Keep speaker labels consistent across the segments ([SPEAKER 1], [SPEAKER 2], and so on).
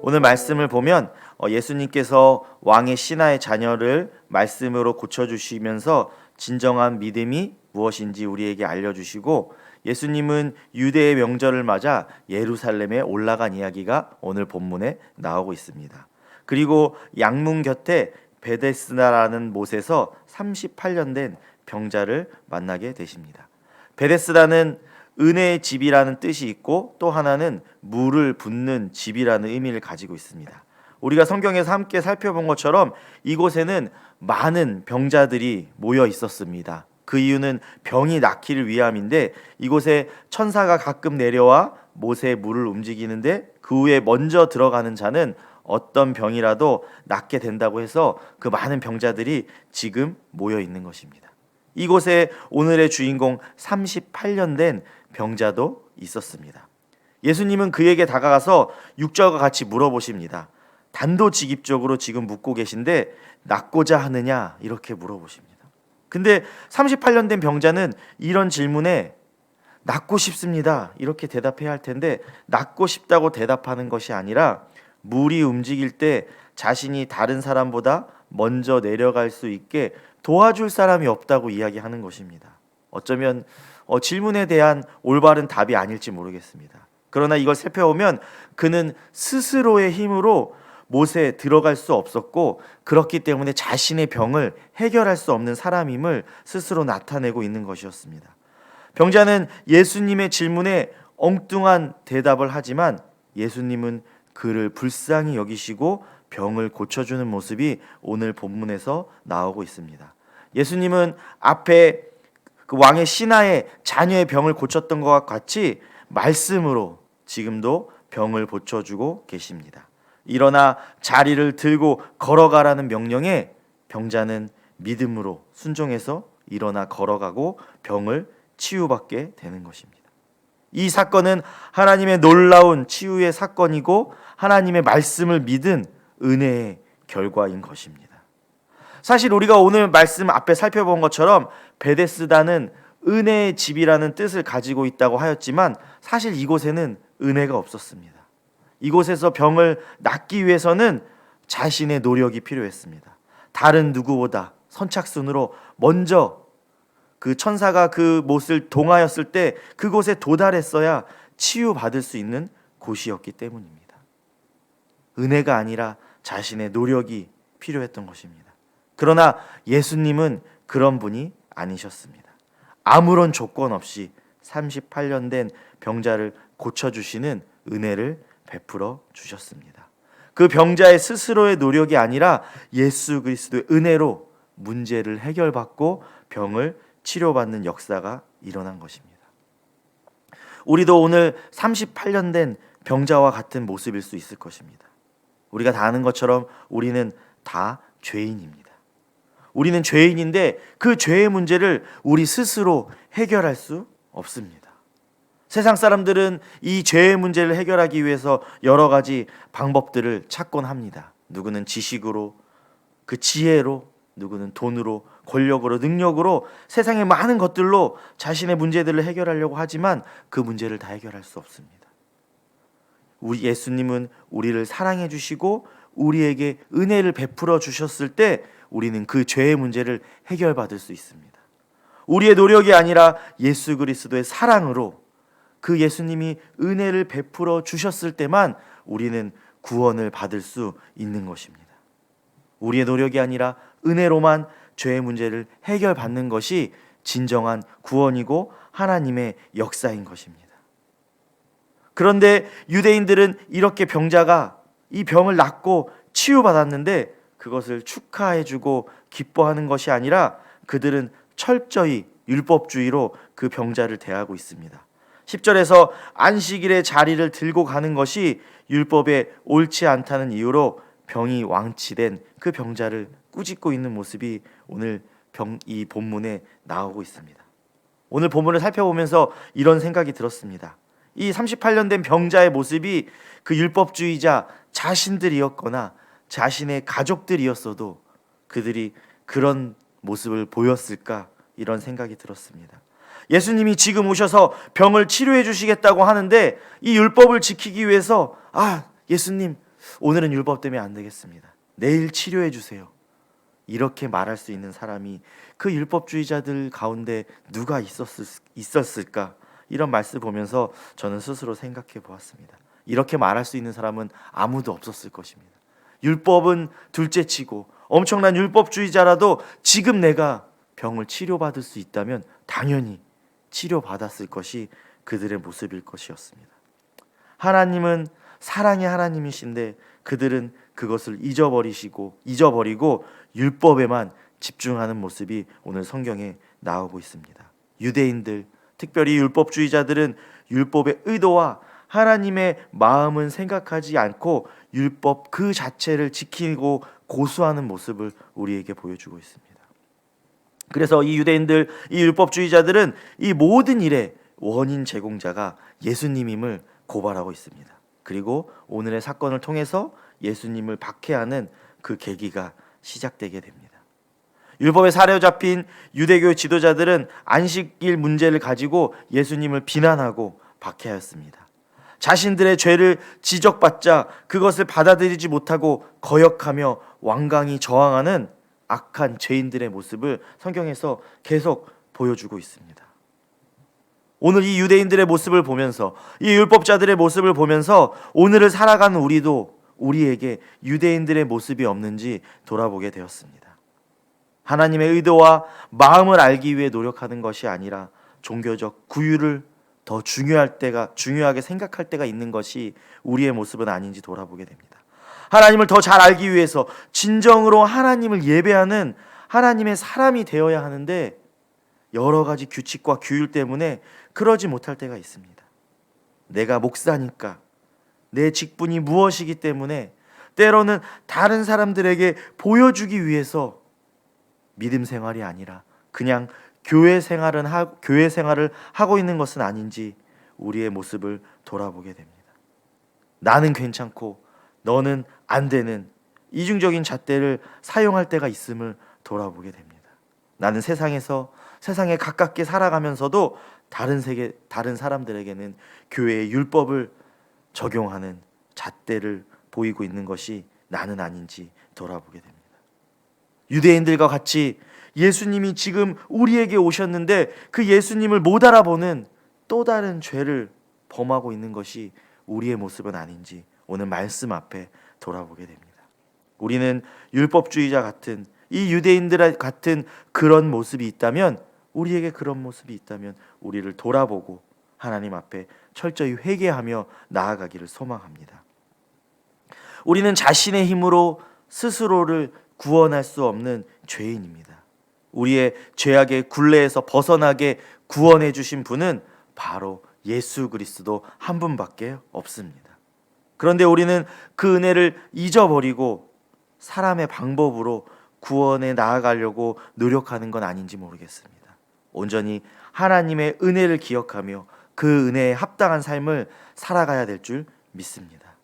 [SPEAKER 1] 오늘 말씀을 보면 예수님께서 왕의 신하의 자녀를 말씀으로 고쳐주시면서 진정한 믿음이 무엇인지 우리에게 알려주시고, 예수님은 유대의 명절을 맞아 예루살렘에 올라간 이야기가 오늘 본문에 나오고 있습니다. 그리고 양문 곁에 베데스다라는 못에서 38년 된 병자를 만나게 되십니다. 베데스다는 은혜의 집이라는 뜻이 있고, 또 하나는 물을 붓는 집이라는 의미를 가지고 있습니다. 우리가 성경에서 함께 살펴본 것처럼 이곳에는 많은 병자들이 모여 있었습니다. 그 이유는 병이 낫기를 위함인데, 이곳에 천사가 가끔 내려와 못에 물을 움직이는데 그 후에 먼저 들어가는 자는 어떤 병이라도 낫게 된다고 해서 그 많은 병자들이 지금 모여 있는 것입니다. 이곳에 오늘의 주인공 38년 된 병자도 있었습니다. 예수님은 그에게 다가가서 6절과 같이 물어보십니다. 단도직입적으로 지금 묻고 계신데 낫고자 하느냐, 이렇게 물어보십니다. 근데 38년 된 병자는 이런 질문에 낫고 싶습니다, 이렇게 대답해야 할 텐데, 낫고 싶다고 대답하는 것이 아니라 물이 움직일 때 자신이 다른 사람보다 먼저 내려갈 수 있게 도와줄 사람이 없다고 이야기하는 것입니다. 어쩌면 질문에 대한 올바른 답이 아닐지 모르겠습니다. 그러나 이걸 살펴보면 그는 스스로의 힘으로 못에 들어갈 수 없었고, 그렇기 때문에 자신의 병을 해결할 수 없는 사람임을 스스로 나타내고 있는 것이었습니다. 병자는 예수님의 질문에 엉뚱한 대답을 하지만 예수님은 그를 불쌍히 여기시고 병을 고쳐주는 모습이 오늘 본문에서 나오고 있습니다. 예수님은 앞에 그 왕의 신하의 자녀의 병을 고쳤던 것과 같이 말씀으로 지금도 병을 고쳐주고 계십니다. 일어나 자리를 들고 걸어가라는 명령에 병자는 믿음으로 순종해서 일어나 걸어가고 병을 치유받게 되는 것입니다. 이 사건은 하나님의 놀라운 치유의 사건이고 하나님의 말씀을 믿은 은혜의 결과인 것입니다. 사실 우리가 오늘 말씀 앞에 살펴본 것처럼 베데스다는 은혜의 집이라는 뜻을 가지고 있다고 하였지만 사실 이곳에는 은혜가 없었습니다. 이곳에서 병을 낫기 위해서는 자신의 노력이 필요했습니다. 다른 누구보다 선착순으로 먼저 그 천사가 그 못을 동하였을 때 그곳에 도달했어야 치유받을 수 있는 곳이었기 때문입니다. 은혜가 아니라 자신의 노력이 필요했던 것입니다. 그러나 예수님은 그런 분이 아니셨습니다. 아무런 조건 없이 38년 된 병자를 고쳐주시는 은혜를 베풀어 주셨습니다. 그 병자의 스스로의 노력이 아니라 예수 그리스도의 은혜로 문제를 해결받고 병을 치료받는 역사가 일어난 것입니다. 우리도 오늘 38년 된 병자와 같은 모습일 수 있을 것입니다. 우리가 다 아는 것처럼 우리는 다 죄인입니다. 우리는 죄인인데 그 죄의 문제를 우리 스스로 해결할 수 없습니다. 세상 사람들은 이 죄의 문제를 해결하기 위해서 여러 가지 방법들을 찾곤 합니다. 누구는 지식으로, 그 지혜로, 누구는 돈으로, 권력으로, 능력으로, 세상의 많은 것들로 자신의 문제들을 해결하려고 하지만 그 문제를 다 해결할 수 없습니다. 우리 예수님은 우리를 사랑해 주시고 우리에게 은혜를 베풀어 주셨을 때 우리는 그 죄의 문제를 해결받을 수 있습니다. 우리의 노력이 아니라 예수 그리스도의 사랑으로 그 예수님이 은혜를 베풀어 주셨을 때만 우리는 구원을 받을 수 있는 것입니다. 우리의 노력이 아니라 은혜로만 죄의 문제를 해결받는 것이 진정한 구원이고 하나님의 역사인 것입니다. 그런데 유대인들은 이렇게 병자가 이 병을 낫고 치유받았는데 그것을 축하해주고 기뻐하는 것이 아니라 그들은 철저히 율법주의로 그 병자를 대하고 있습니다. 10절에서 안식일에 자리를 들고 가는 것이 율법에 옳지 않다는 이유로 병이 완치된 그 병자를 꾸짖고 있는 모습이 오늘 이 본문에 나오고 있습니다. 오늘 본문을 살펴보면서 이런 생각이 들었습니다. 이 38년 된 병자의 모습이 그 율법주의자 자신들이었거나 자신의 가족들이었어도 그들이 그런 모습을 보였을까, 이런 생각이 들었습니다. 예수님이 지금 오셔서 병을 치료해 주시겠다고 하는데 이 율법을 지키기 위해서 예수님 오늘은 율법 때문에 안 되겠습니다. 내일 치료해 주세요. 이렇게 말할 수 있는 사람이 그 율법주의자들 가운데 누가 있었을까? 이런 말씀을 보면서 저는 스스로 생각해 보았습니다. 이렇게 말할 수 있는 사람은 아무도 없었을 것입니다. 율법은 둘째치고 엄청난 율법주의자라도 지금 내가 병을 치료받을 수 있다면 당연히 치료받았을 것이 그들의 모습일 것이었습니다. 하나님은 사랑의 하나님이신데 그들은 그것을 잊어버리고 율법에만 집중하는 모습이 오늘 성경에 나오고 있습니다. 유대인들, 특별히 율법주의자들은 율법의 의도와 하나님의 마음은 생각하지 않고 율법 그 자체를 지키고 고수하는 모습을 우리에게 보여주고 있습니다. 그래서 이 유대인들, 이 율법주의자들은 이 모든 일의 원인 제공자가 예수님임을 고발하고 있습니다. 그리고 오늘의 사건을 통해서 예수님을 박해하는 그 계기가 시작되게 됩니다. 율법에 사로잡힌 유대교 지도자들은 안식일 문제를 가지고 예수님을 비난하고 박해하였습니다. 자신들의 죄를 지적받자 그것을 받아들이지 못하고 거역하며 완강히 저항하는 악한 죄인들의 모습을 성경에서 계속 보여주고 있습니다. 오늘 이 유대인들의 모습을 보면서, 이 율법자들의 모습을 보면서 오늘을 살아가는 우리도 우리에게 유대인들의 모습이 없는지 돌아보게 되었습니다. 하나님의 의도와 마음을 알기 위해 노력하는 것이 아니라 종교적 구유를 더 중요하게 생각할 때가 있는 것이 우리의 모습은 아닌지 돌아보게 됩니다. 하나님을 더 잘 알기 위해서 진정으로 하나님을 예배하는 하나님의 사람이 되어야 하는데 여러 가지 규칙과 규율 때문에 그러지 못할 때가 있습니다. 내가 목사니까, 내 직분이 무엇이기 때문에 때로는 다른 사람들에게 보여주기 위해서 믿음 생활이 아니라 그냥 교회 생활을 하고 있는 것은 아닌지 우리의 모습을 돌아보게 됩니다. 나는 괜찮고 너는 안 되는 이중적인 잣대를 사용할 때가 있음을 돌아보게 됩니다. 나는 세상에 가깝게 살아가면서도 다른 사람들에게는 교회의 율법을 적용하는 잣대를 보이고 있는 것이 나는 아닌지 돌아보게 됩니다. 유대인들과 같이 예수님이 지금 우리에게 오셨는데 그 예수님을 못 알아보는 또 다른 죄를 범하고 있는 것이 우리의 모습은 아닌지 오늘 말씀 앞에 돌아보게 됩니다. 우리는 율법주의자 같은 이 유대인들 같은 그런 모습이 있다면, 우리에게 그런 모습이 있다면 우리를 돌아보고 하나님 앞에 철저히 회개하며 나아가기를 소망합니다. 우리는 자신의 힘으로 스스로를 구원할 수 없는 죄인입니다. 우리의 죄악의 굴레에서 벗어나게 구원해 주신 분은 바로 예수 그리스도 한 분밖에 없습니다. 그런데 우리는 그 은혜를 잊어버리고 사람의 방법으로 구원에 나아가려고 노력하는 건 아닌지 모르겠습니다. 온전히 하나님의 은혜를 기억하며 그 은혜에 합당한 삶을 살아가야 될 줄 믿습니다.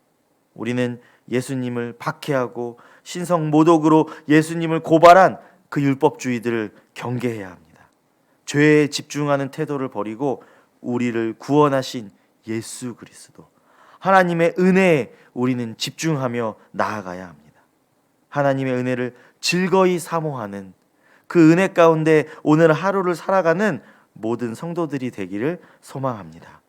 [SPEAKER 1] 우리는 예수님을 박해하고 신성 모독으로 예수님을 고발한 그 율법주의들을 경계해야 합니다. 죄에 집중하는 태도를 버리고 우리를 구원하신 예수 그리스도, 하나님의 은혜에 우리는 집중하며 나아가야 합니다. 하나님의 은혜를 즐거이 사모하는 그 은혜 가운데 오늘 하루를 살아가는 모든 성도들이 되기를 소망합니다.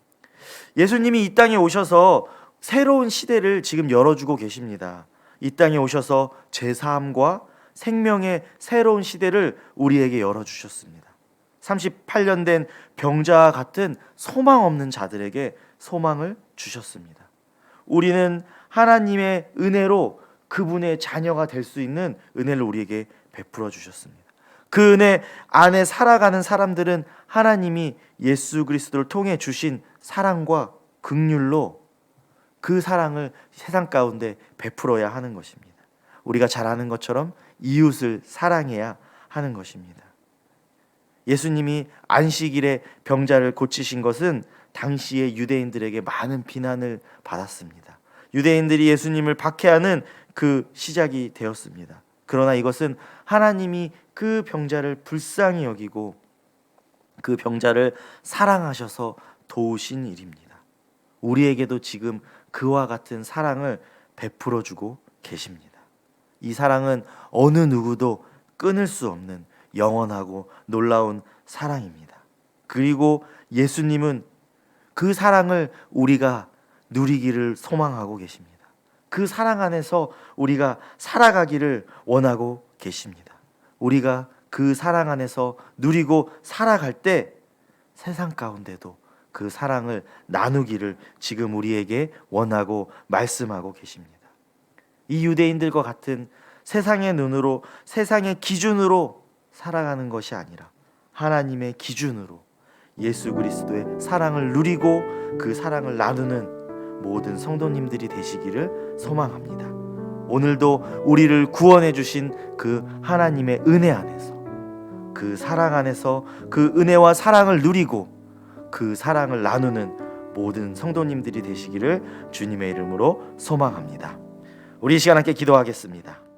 [SPEAKER 1] 예수님이 이 땅에 오셔서 새로운 시대를 지금 열어주고 계십니다. 이 땅에 오셔서 제사함과 생명의 새로운 시대를 우리에게 열어주셨습니다. 38년 된 병자와 같은 소망 없는 자들에게 소망을 주셨습니다. 우리는 하나님의 은혜로 그분의 자녀가 될 수 있는 은혜를 우리에게 베풀어 주셨습니다. 그 은혜 안에 살아가는 사람들은 하나님이 예수 그리스도를 통해 주신 사랑과 긍휼로 그 사랑을 세상 가운데 베풀어야 하는 것입니다. 우리가 잘 아는 것처럼 이웃을 사랑해야 하는 것입니다. 예수님이 안식일에 병자를 고치신 것은 당시의 유대인들에게 많은 비난을 받았습니다. 유대인들이 예수님을 박해하는 그 시작이 되었습니다. 그러나 이것은 하나님이 그 병자를 불쌍히 여기고 그 병자를 사랑하셔서 도우신 일입니다. 우리에게도 지금 그와 같은 사랑을 베풀어 주고 계십니다. 이 사랑은 어느 누구도 끊을 수 없는 영원하고 놀라운 사랑입니다. 그리고 예수님은 그 사랑을 우리가 누리기를 소망하고 계십니다. 그 사랑 안에서 우리가 살아가기를 원하고 계십니다. 우리가 그 사랑 안에서 누리고 살아갈 때 세상 가운데도 그 사랑을 나누기를 지금 우리에게 원하고 말씀하고 계십니다. 이 유대인들과 같은 세상의 눈으로, 세상의 기준으로 살아가는 것이 아니라 하나님의 기준으로 예수 그리스도의 사랑을 누리고 그 사랑을 나누는 모든 성도님들이 되시기를 소망합니다. 오늘도 우리를 구원해 주신 그 하나님의 은혜 안에서, 그 사랑 안에서 그 은혜와 사랑을 누리고 그 사랑을 나누는 모든 성도님들이 되시기를 주님의 이름으로 소망합니다. 우리 이 시간 함께 기도하겠습니다.